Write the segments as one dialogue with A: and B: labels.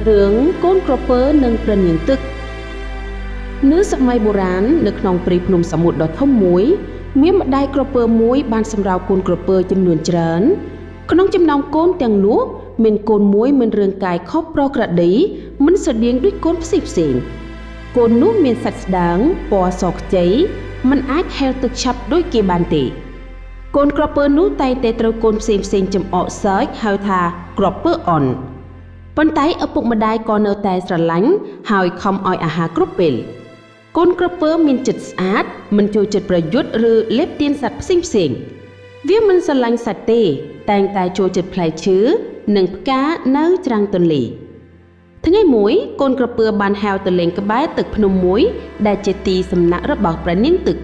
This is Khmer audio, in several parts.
A: រឿងកូនក្រពើនិងព្រះនាងទឹកនៅសម័យបុរាណនៅក្នុងព្រៃភ្នំសមុទ្រដ៏ធំមួយមានម្ដាយក្រពើមួយបានសម្រាលកូនក្រពើចំនួនច្រើនក្នុងចំណោមកូនទាំងនោះមានកូនមួយមានរាងកាយខុសប្រក្រតីមិនស្រដៀងដូចកូនផ្សេងកូននោះមានសាច់ស្ដើងពណ៌សខ្ចីមិនអាចហែលទឹកឆាប់ដូចគេបានទេកូនក្រពើនោះតែងតែត្រូវកូនផ្សេងចំអកសើចហៅថាក្រពើអន់ប៉ុន្តែឪពុកម្ដាយក៏នៅតែស្រឡាញ់ហើយខំឲ្យអាហារគ្រប់ពេលកូនក្រពើមានចិត្តស្អាតមិនចូលចិត្តប្រយុទ្ធឬលេបទៀនសត្វផ្សេងវាមិនស្រឡាញ់សត្វទេតែងតែចូលចិត្តផ្លែឈើនិងផ្កានៅច្រាំងទន្លេថ្ងៃមួយកូនក្រពើបានហៅទៅលេងក្បែរទឹកភ្នំមួយដែលជាទីសំណាក់របស់ព្រះនាងទឹក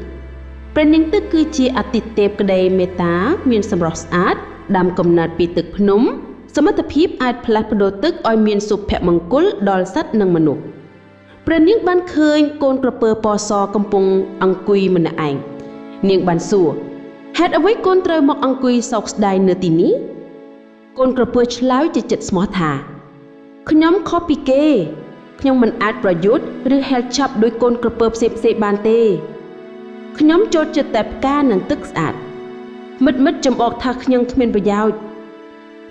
A: គឺជាអាទិទេពក្ដីមេត្តាមានសម្រស់ស្អាតដើមកំណើតពីទឹកភ្នំសមត្ថភាពអាចផ្លាស់ប្ដូរទឹកឲ្យមានសុភមង្គលដល់សត្វនិងមនុស្សព្រះនាងបានឃើញកូនក្រពើពណ៌សកំពុងអង្គុយម្នាក់ឯងនាងបានសួរហេតុអ្វីកូនត្រូវមកអង្គុយសោកស្ដាយនៅទីនេះកូនក្រពើឆ្លើយជាចិត្តស្មោះថាខ្ញុំខុសពីគេខ្ញុំមិនអាចប្រយុទ្ធឬហែលចាប់ដោយកូនក្រពើផ្សេងបានទេខ្ញុំចូលចិត្តតែផ្កានិងទឹកស្អាតមិត្តចំអកថាខ្ញុំគ្មានប្រយោជន៍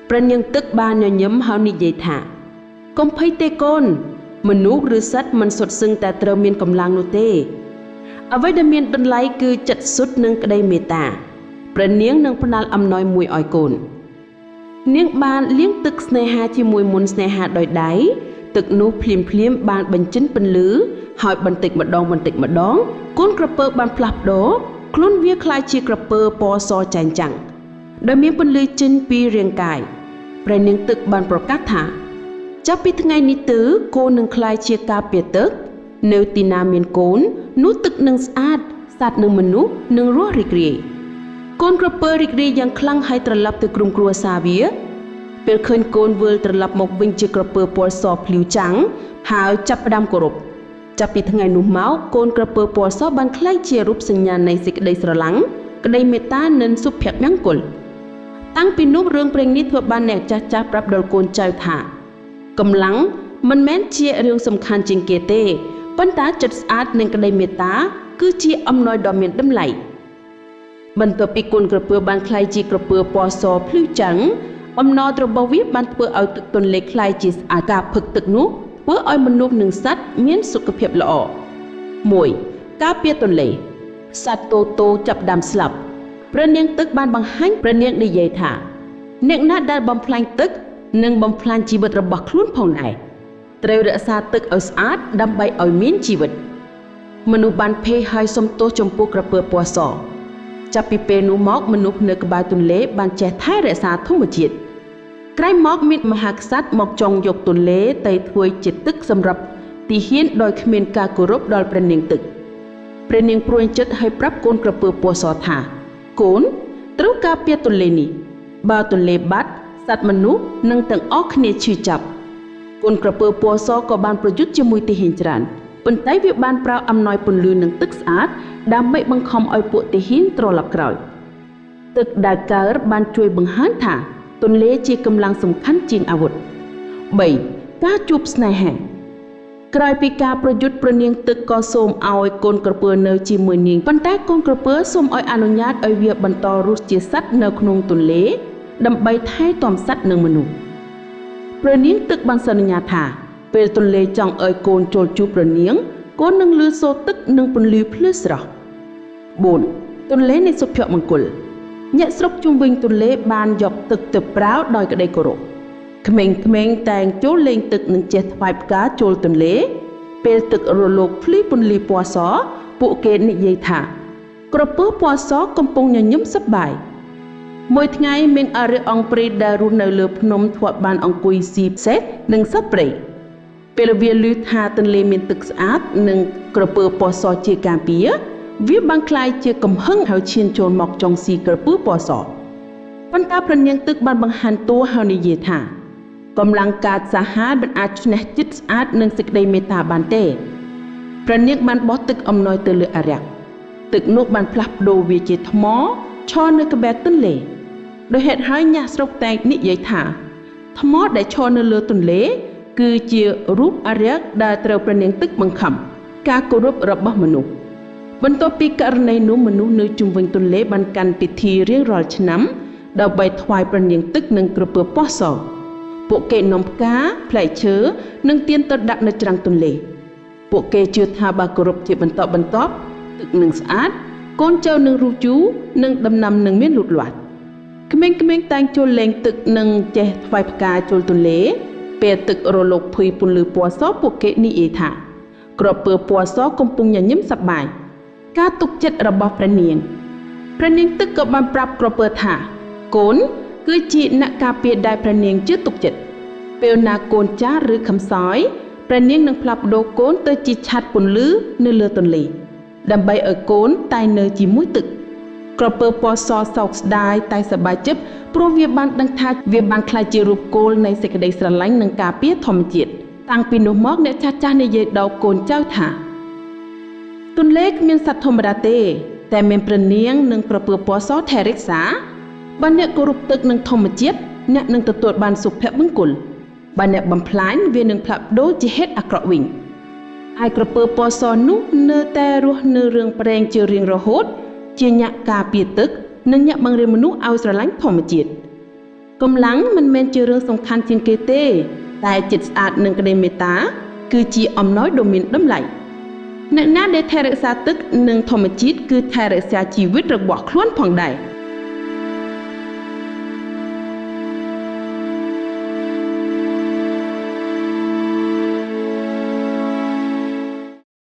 A: ព្រះនាងទឹកបានញញឹមហើយនិយាយថាកុំភ័យទេកូនមនុស្សឬសត្វមិនសុទ្ធសឹងតែត្រូវមានកម្លាំងនោះទេអ្វីដែលមានតម្លៃគឺចិត្តសុទ្ធនិងក្តីមេត្តាព្រះនាងនឹងផ្ដល់អំណោយមួយឲ្យកូននាងបានលាងទឹកស្នេហាជាមួយមន្តស្នេហាដោយដៃទឹកនោះភ្លាមបានបញ្ចេញពន្លឺហើយបន្តិចម្ដងកូនក្រពើបានផ្លាស់ប្ដូរខ្លួនវាคล้ายជាក្រពើពណ៌សចែងចាំងដែលមានពន្លឺចេញពីរាងកាយព្រះនាងទឹកបានប្រកាសថាចាប់ពីថ្ងៃនេះទៅកូននឹងคล้ายជាការពារទឹកនៅទីណាមានកូននោះទឹកនឹងស្អាតសត្វនិងមនុស្សនឹងរស់រីករាយកូនក្រពើរីករាយយ៉ាងខ្លាំងហើយត្រឡប់ទៅក្រុមគ្រួសារវាពេលឃើញកូនវិលត្រឡប់មកវិញជាក្រពើពណ៌សភ្លឺចាំងហើយចាប់ផ្ដើមគោរពចាប់ពីថ្ងៃនោះមកកូនក្រពើពណ៌សបានក្លាយជារូបសញ្ញានៃសេចក្តីស្រឡាញ់ក្តីមេត្តានិងសុភមង្គលតាំងពីនោះរឿងព្រេងនេះធ្វើបានអ្នកចាស់ប្រាប់ដល់កូនចៅថាកម្លាំងមិនមែនជារឿងសំខាន់ជាងគេទេប៉ុន្តែចិត្តស្អាតនិងក្តីមេត្តាគឺជាអំណោយដ៏មានតម្លៃបន្ទាប់ពីកូនក្រពើបានក្លាយជាក្រពើពណ៌សភ្លឺចាំងអំណររបស់វាបានធ្វើឲ្យទឹកទន្លេក្លាយជាស្អាតការផឹកទឹកនោះធ្វើឲ្យមនុស្សនិងសត្វមានសុខភាពល្អ 1. ការពារទន្លេសត្វតូចចាប់ដើមស្លាប់ព្រះនាងទឹកបានបង្ហាញព្រះនាងនិយាយថាអ្នកណាដែលបំផ្លាញទឹកនឹងបំផ្លាញជីវិតរបស់ខ្លួនផងដែរត្រូវរក្សាទឹកឲ្យស្អាតដើម្បីឲ្យមានជីវិតមនុស្សបានភ័យហើយសុំទោសចំពោះក្រពើពណ៌សចាប់ពីពេលនោះមកមនុស្សនៅក្បែរទន្លេបានចេះថែរក្សាធម្មជាតិក្រោយមកមានមហាក្សត្រមកចង់យកទន្លេទៅធ្វើជាទឹកសម្រាប់ទីហ៊ានដោយគ្មានការគោរពដល់ព្រះនាងទឹកព្រះនាងព្រួយចិត្តហើយប្រាប់កូនក្រពើពណ៌សថាកូនត្រូវការពារទន្លេនេះបើទន្លេបាត់សត្វមនុស្សនឹងទាំងអស់គ្នាឈឺចាប់កូនក្រពើពណ៌សក៏បានប្រយុទ្ធជាមួយទាហានច្រើនប៉ុន្តែវាបានប្រើអំណោយពន្លឺនិងទឹកស្អាតដើម្បីបង្ខំឲ្យពួកទាហានត្រឡប់ក្រោយទឹកដែលកើតបានជួយបង្ហាញថាទន្លេជាកម្លាំងសំខាន់ជាងអាវុធ 3. ការជួបស្នេហាក្រោយពីការប្រយុទ្ធព្រះនាងទឹកក៏សូមឲ្យកូនក្រពើនៅជាមួយនាងប៉ុន្តែកូនក្រពើសូមឲ្យអនុញ្ញាតឲ្យវាបន្តរស់ជាសត្វនៅក្នុងទន្លេដើម្បីថែទាំសត្វនិងមនុស្សព្រះនាងទឹកបានសន្យាថាពេលទន្លេចង់ឲ្យកូនចូលជួបព្រះនាងកូននឹងលឺសូរទឹកនិងពន្លឺភ្លឺស្រស់ 4. ទន្លេនៃសុភមង្គលអ្នកស្រុកជុំវិញទន្លេបានយកទឹកទៅប្រើដោយក្តីគោរពក្មេងៗតែងចូលលេងទឹកនិងចេះថ្វាយផ្កាចូលទន្លេពេលទឹករលកភ្លឺពន្លឺពណ៌សពួកគេនិយាយថាក្រពើពណ៌សកំពុងញញឹមសប្បាយមួយថ្ងៃមានអរិយអង្គព្រាយដែលរស់នៅលើភ្នំធ្លាប់បានអង្គុយស៊ីសេះនិងសត្វព្រៃពេលវាឮថាទន្លេមានទឹកស្អាតនិងក្រពើពណ៌សជាការពារវាបានក្លាយជាកំហឹងហើយឈានចូលមកចង់ស៊ីក្រពើពណ៌សប៉ុន្តែព្រះនាងទឹកបានបង្ហាញតួហើយនិយាយថាកម្លាំងកាចសាហាវមិនអាចឈ្នះចិត្តស្អាតនិងសេចក្តីមេត្តាបានទេព្រះនាងបានបោះទឹកអំណោយទៅលើអរិយទឹកនោះបានផ្លាស់ប្ដូរវាជាថ្មឈរនៅក្បែរទន្លេដោយហេតុហើយអ្នកស្រុកតែងនិយាយថាថ្មដែលឈរនៅលើទន្លេ គឺជារូបអារក្សដែលត្រូវព្រះនាងទឹកបង្ខំការគោរពរបស់មនុស្សបន្ទាប់ពីករណីនោះមនុស្សនៅជុំវិញទន្លេបានកាន់ពិធីរៀងរាល់ឆ្នាំដើម្បីថ្វាយព្រះនាងទឹកនិងក្រពើពណ៌សពួកគេនាំផ្កាផ្លែឈើនិងទៀនទៅដាក់នៅច្រាំងទន្លេពួកគេជឿថាបើគោរពជាបន្តបន្ទាប់ទឹកនឹងស្អាតកូនចៅនឹងរស់យូរនិងដំណាំនឹងមានលូតលាស់ក្មេងៗតែងចូលលេងទឹកនិងចេះថ្វាយផ្កាចូលទន្លេពេលទឹករលកភុយពន្លឺពណ៌សពួកគេនិយាយថាក្រពើពណ៌សកំពុងញញឹមសប្បាយការទុកចិត្តរបស់ព្រះនាងទឹកក៏បានប្រាប់ក្រពើថាកូនគឺជាអ្នកការពារដែលព្រះនាងជឿទុកចិត្តពេលណាកូនចាស់ឬខំសោយព្រះនាងនឹងផ្លាស់ប្ដូរកូនទៅជាឆ័ត្រពន្លឺនៅលើទន្លេដើម្បីឲ្យកូនតែងនៅជាមួយទឹកក្រពើពណ៌សសោកស្ដាយតែសប្បាយចិត្តព្រោះវាបានដឹងថាវាបានក្លាយជារូបគោលនៃសេចក្តីស្រឡាញ់និងការពារធម្មជាតិតាំងពីនោះមកអ្នកចាស់ៗនិយាយដល់កូនចៅថាទន្លេគ្មានសត្វធម្មតាទេតែមានព្រះនាងនិងក្រពើពណ៌សថែរក្សាបើអ្នកគោរពទឹកនិងធម្មជាតិអ្នកនឹងទទួលបានសុភមង្គលបើអ្នកបំផ្លាញវានឹងផ្លាស់ប្ដូរជាហេតុអាក្រក់វិញឯក្រពើពណ៌សនោះនៅតែរស់នៅរឿងប្រែងជារៀងរហូតជាអ្នកការពារទឹកនិងអ្នកបង្រៀនមនុស្សឲ្យស្រឡាញ់ធម្មជាតិកម្លាំងមិនមែនជារឿងសំខាន់ជាងគេទេតែចិត្តស្អាតនិងក្តីមេត្តាគឺជាអំណោយដ៏មានតម្លៃអ្នកណាដែលថែរក្សាទឹកនិងធម្មជាតិគឺថែរក្សាជីវិតរបស់ខ្លួនផងដែរ